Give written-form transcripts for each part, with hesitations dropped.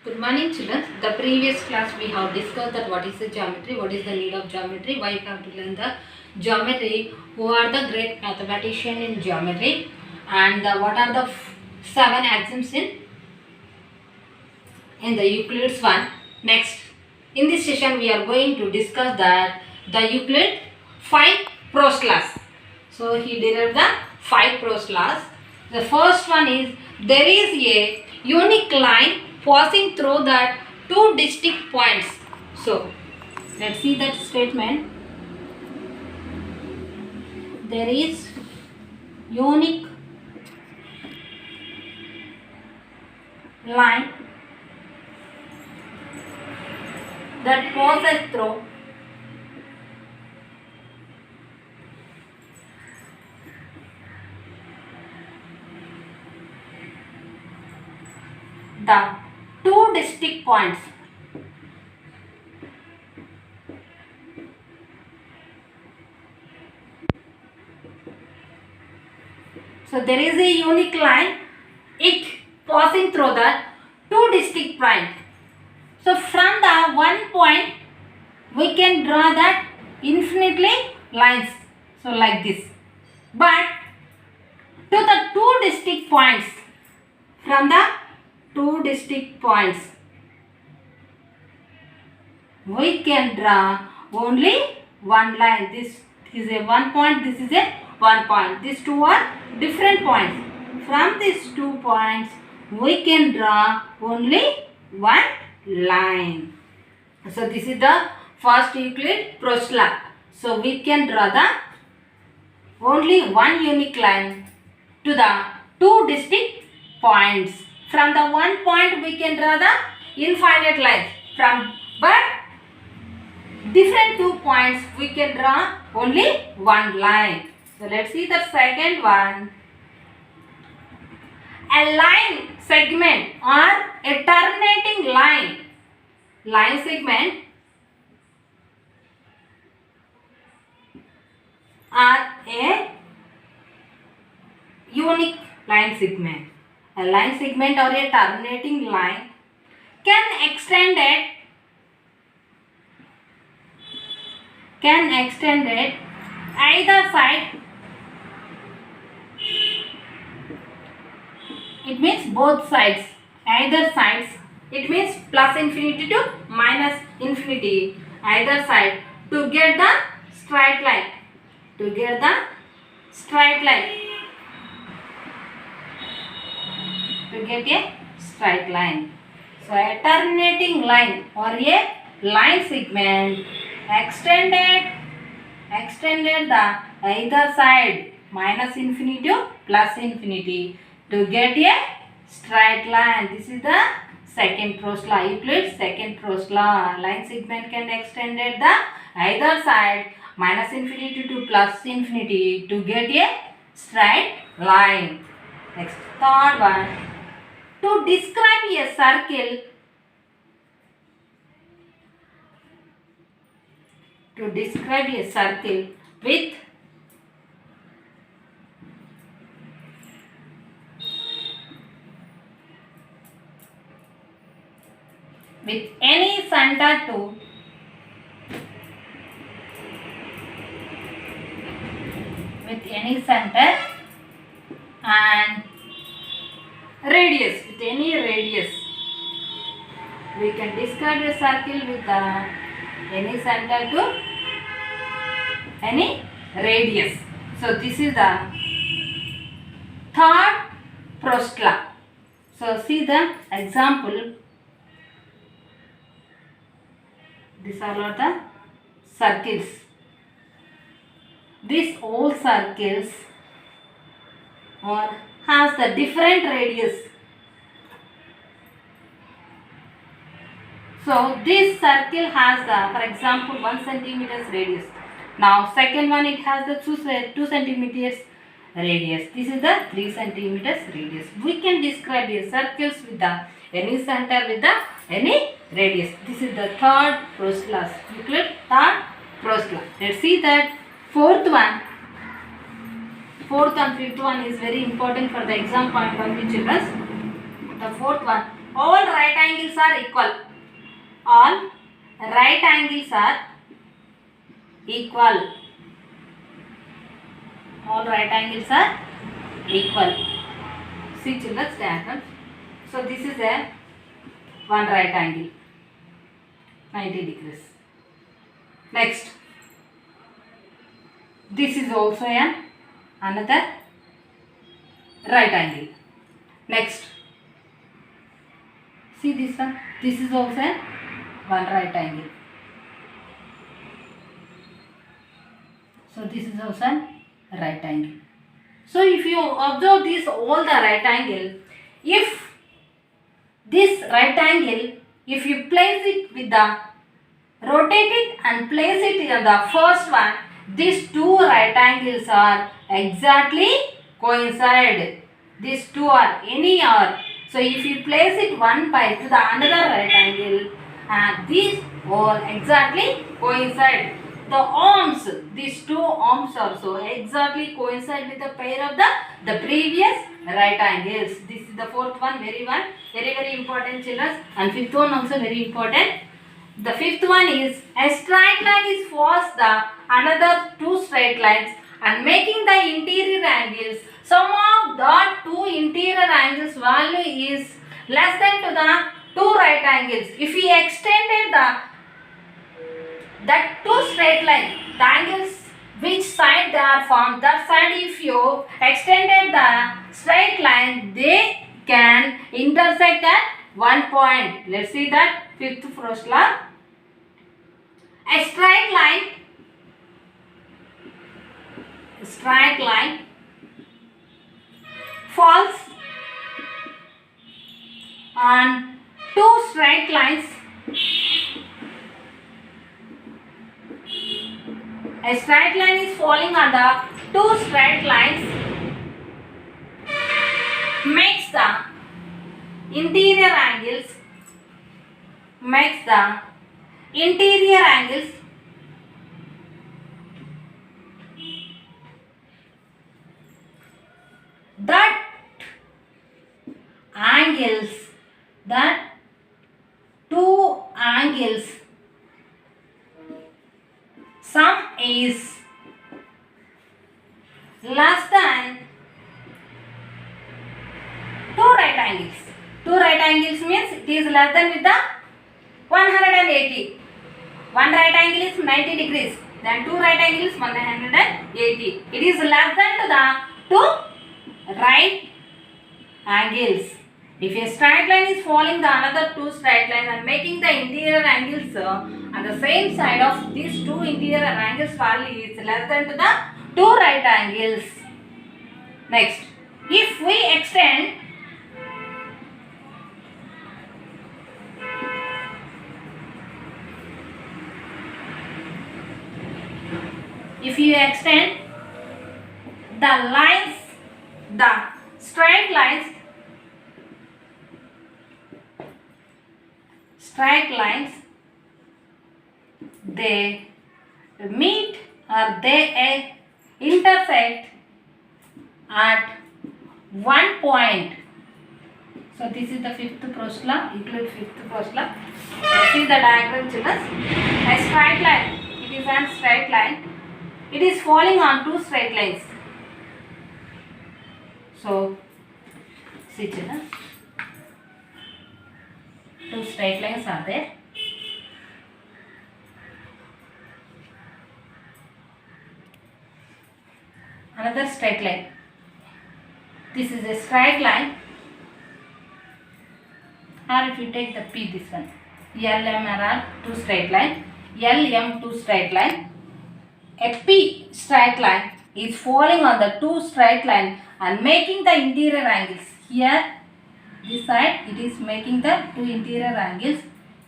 Good morning, children. The previous class we have discussed that what is the geometry, what is the need of geometry, why you have to learn the geometry, who are the great mathematician in geometry, and what are the seven axioms in the Euclid's one. Next, in this session we are going to discuss that the Euclid 5 prose laws. So he derived the 5 prose laws. The first one is there is a unique line passing through the two distinct points. So let's see that statement. There is unique line that passes through the two distinct points. So there is a unique line, it passing through the two distinct points. So from the one point we can draw that infinitely lines. So like this. But to the two distinct points, from the two distinct points, we can draw only one line. This is a one point, this is a one point. These two are different points. From these 2 points, we can draw only one line. So this is the first Euclid prose law. So we can draw the only one unique line to the two distinct points. From the one point we can draw the infinite lines. But different 2 points we can draw only one line. So let's see the second one. A line segment or a terminating line. Line segment or a unique line segment. A line segment or a terminating line can extend it either side. It means both sides, either sides. It means plus infinity to minus infinity, either side, to get the straight line. To get the straight line. To get a straight line. So a terminating line or a line segment extended the either side minus infinity to plus infinity to get a straight line. This is the second prose law. Euclid's second prose law. Line segment can extend the either side minus infinity to plus infinity to get a straight line. Next, third one. To describe a circle, with any center and radius, with any radius. We can describe a circle with any center to any radius. So this is the third prose law. So see the example. These are all the circles. These all circles has the different radius. So this circle has the, for example, 1 centimeters radius. Now second one, it has the 2 centimeters radius. This is the 3 centimeters radius. We can describe the circles with the any center with the any radius. This is the third prose law. Euclid third prose law. Let's see that fourth one. Fourth and fifth one is very important for the exam point of view, children. The fourth one, all right angles are equal. All right angles are equal. All right angles are equal. See children's diagram. So this is a one right angle, 90 degrees. Next, this is also another right angle. Next, see this one. This is also one right angle. So this is also a right angle. So if you observe this all the right angle, if this right angle, if you place it with the rotate it and place it in the first one, these two right angles are exactly coincide. These two are any are. So if you place it one by to the another right angle, and these all exactly coincide. The arms, these two arms also exactly coincide with the pair of the previous right angles. This is the fourth one, very important children, and fifth one also very important. The fifth one is a straight line is follows the another two straight lines and making the interior angles. Sum of the two interior angles value is less than to the two right angles. If we extended that two straight line, the angles which side they are formed, that side if you extended the straight line, they can intersect at one point. Let's see that fifth first law. A straight line falls on two straight lines. A straight line is falling on the two straight lines, makes the interior angles, that two angles, sum is less than two right angles. Two right angles means it is less than with the 180. One right angle is 90 degrees. Then two right angles 180. It is less than to the two right angles. If a straight line is following the another two straight lines and making the interior angles on the same side of these two interior angles value is less than to the two right angles. Next, if we extend the lines, the straight lines, they meet or they intersect at one point. So this is the fifth prosla, include fifth prosla. See the diagram children. A straight line, it is a straight line. It is falling on two straight lines. So see children, two straight lines are there. Another straight line. This is a straight line. Or if you take the P, this one, L, M, R, two straight line. L, M, two straight line. A P straight line is falling on the two straight line and making the interior angles. Here, this side, it is making the two interior angles.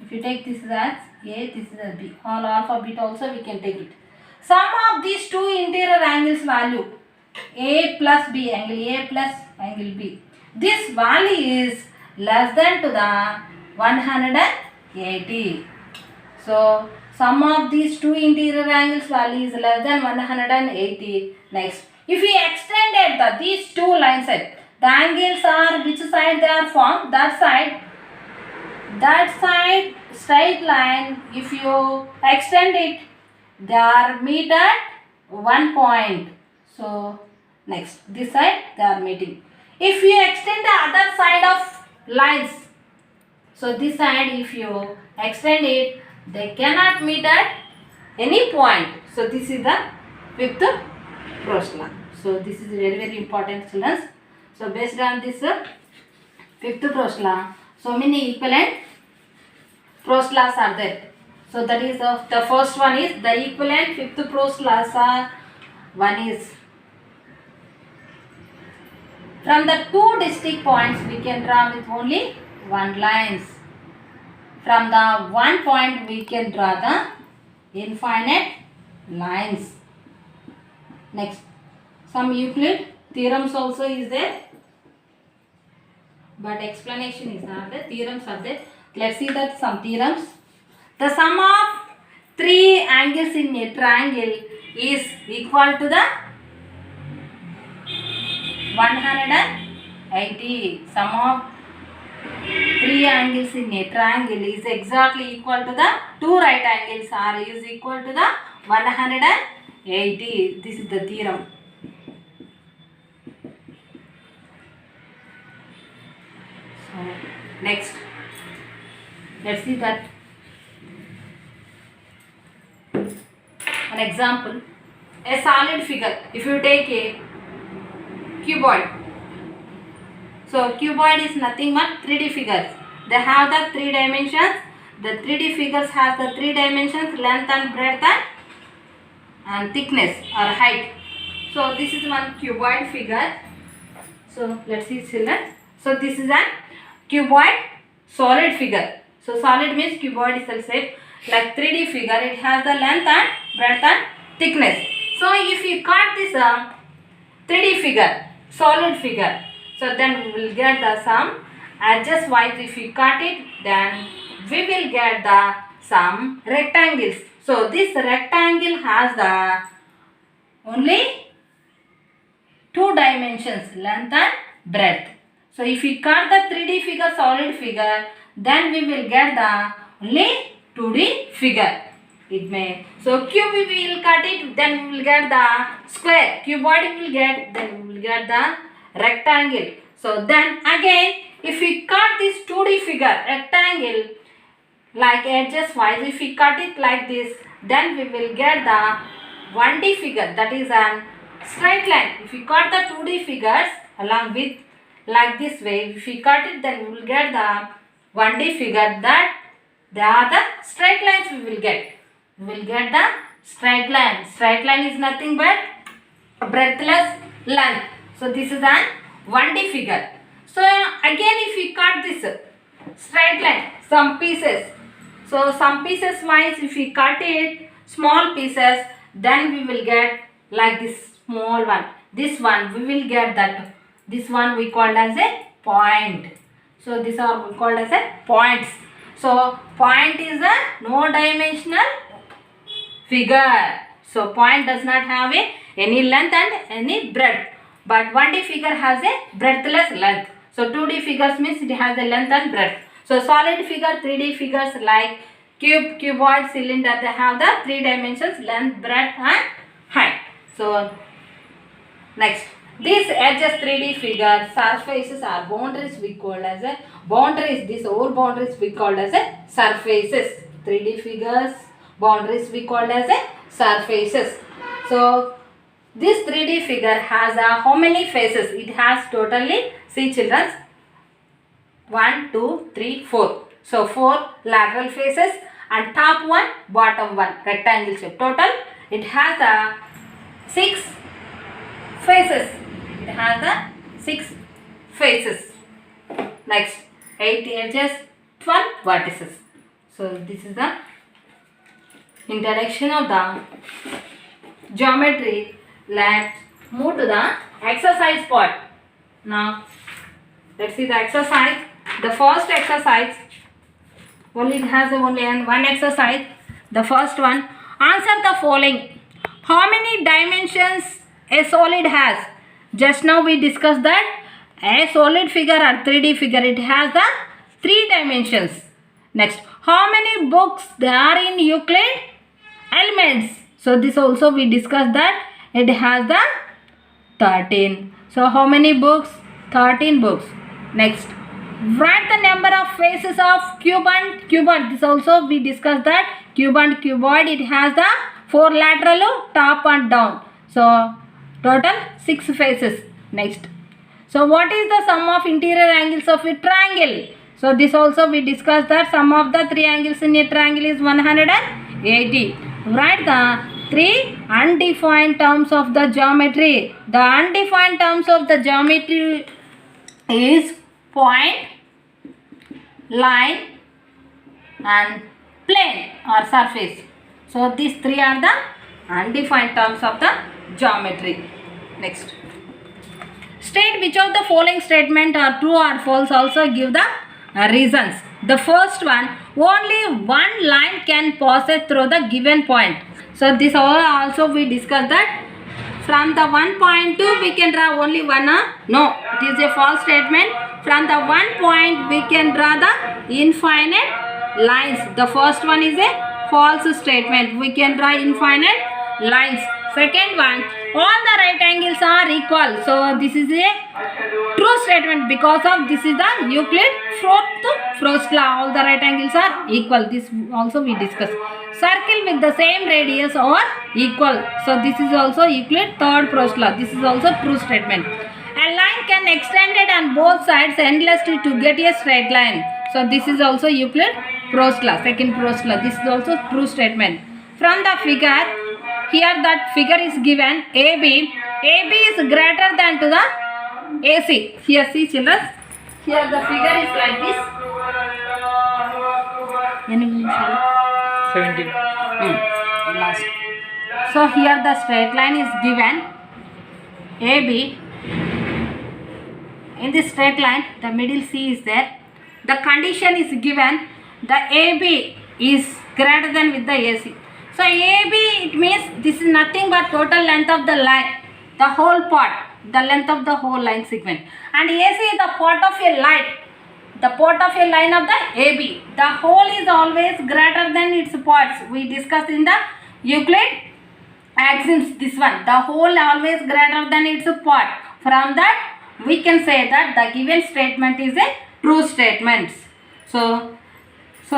If you take this as A, this is as B. All alphabet also we can take it. Sum of these two interior angles value, A plus B, angle A plus angle B. This value is less than to the 180. So, sum of these two interior angles value is less than 180. Next, if we extended these two lines, the angles are which side they are formed, that side that side straight line, if you extend it, they are meet at one point. So next, this side they are meeting. If you extend the other side of lines, so this side if you extend it, they cannot meet at any point. So this is the fifth Proust law. So this is very very important, children. So based on this fifth Proust law, so many equivalent Proust laws are there. So that is the first one is the equivalent fifth Proust laws are, one is from the two distinct points we can draw with only one lines. From the one point we can draw the infinite lines. Next, some Euclid theorems also is there, but explanation is not there. Theorems are there. Let's see that some theorems. The sum of three angles in a triangle is equal to the 180. Sum of three angles in a triangle is exactly equal to the two right angles are is equal to the 180. This is the theorem. So next, let's see that an example. A solid figure. If you take a cuboid, so cuboid is nothing but 3D figures. They have the three dimensions. The 3D figures have the three dimensions: length and breadth and thickness or height. So this is one cuboid figure. So let's see, children. So this is a cuboid solid figure. So solid means cuboid is the same. Like 3D figure, it has the length and breadth and thickness. So if you cut this 3D figure, solid figure, so then we will get the sum adjust wise. If we cut it, then we will get the some rectangles. So this rectangle has the only two dimensions, length and breadth. So if we cut the 3D figure, solid figure, then we will get the only 2D figure. It may, so cube we will cut it, then we will get the square. Cuboid we will get, then we will get the rectangle. So then again, if we cut this 2D figure, rectangle, like edges wise, if we cut it like this, then we will get the 1D figure, that is an straight line. If we cut the 2D figures along with like this way, if we cut it, then we will get the 1D figure, that they are the straight lines we will get. We will get the straight line. Straight line is nothing but breadthless length. So this is an 1D figure. So again, if we cut this straight line, some pieces. So some pieces wise, if we cut it small pieces, then we will get like this small one. This one we will get that. This one we called as a point. So these are called as a points. So point is a no dimensional figure. So point does not have any length and any breadth. But 1D figure has a breadthless length. So 2D figures means it has a length and breadth. So solid figure, 3D figures like cube, cuboid, cylinder, they have the three dimensions: length, breadth and height. So next, these edges 3D figure, surfaces are boundaries we call as a boundaries. These all boundaries we called as a surfaces. 3D figures, boundaries we called as a surfaces. So this 3D figure has how many faces? It has totally, see children, 1, 2, 3, 4. So 4 lateral faces and top one, bottom one, rectangle shape. Total it has 6 faces. It has 6 faces. Next, 8 edges, 12 vertices. So this is the introduction of the geometry. Let's move to the exercise part. Now let's see the exercise. The first exercise, only it has only one exercise. The first one, answer the following. How many dimensions a solid has? Just now we discussed that a solid figure or 3D figure, it has the 3 dimensions. Next, how many books there are in Euclid Elements? So this also we discussed that it has the 13. So how many books? 13 books. Next, write the number of faces of cube and cuboid. This also we discussed that cube and cuboid, it has the 4 lateral, top and down. So total 6 faces. Next, so what is the sum of interior angles of a triangle? So this also we discussed that sum of the 3 angles in a triangle is 180. Write the 3 undefined terms of the geometry. The undefined terms of the geometry is point, line and plane or surface. So these 3 are the undefined terms of the geometry. Next, state which of the following statement are true or false. Also give the reasons. The first one, only one line can pass through the given point. So this also we discussed that from the one point to we can draw only one. No, it is a false statement. From the one point we can draw the infinite lines. The first one is a false statement. We can draw infinite lines. Second one, all the right angles are equal. So this is a true statement because of this is the Euclid fourth law. All the right angles are equal. This also we discussed. Circle with the same radius are equal. So this is also Euclid third law. This is also true statement. A line can extend it on both sides endlessly to get a straight line. So this is also Euclid law, second law. This is also true statement. From the figure, here that figure is given AB. AB is greater than to the AC. Here see children. Here the figure is like this. 17. Last. So here the straight line is given AB. In this straight line the middle C is there. The condition is given the AB is greater than with the AC. So AB, it means this is nothing but total length of the line, the whole part, the length of the whole line segment. And AC is the part of a line, the part of a line of the AB. The whole is always greater than its parts. We discussed in the Euclid axioms this one. The whole always greater than its part. From that we can say that the given statement is a true statement. So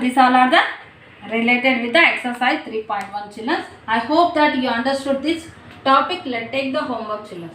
these all are the related with the exercise 3.1 children. I hope that you understood this topic. Let's take the homework children.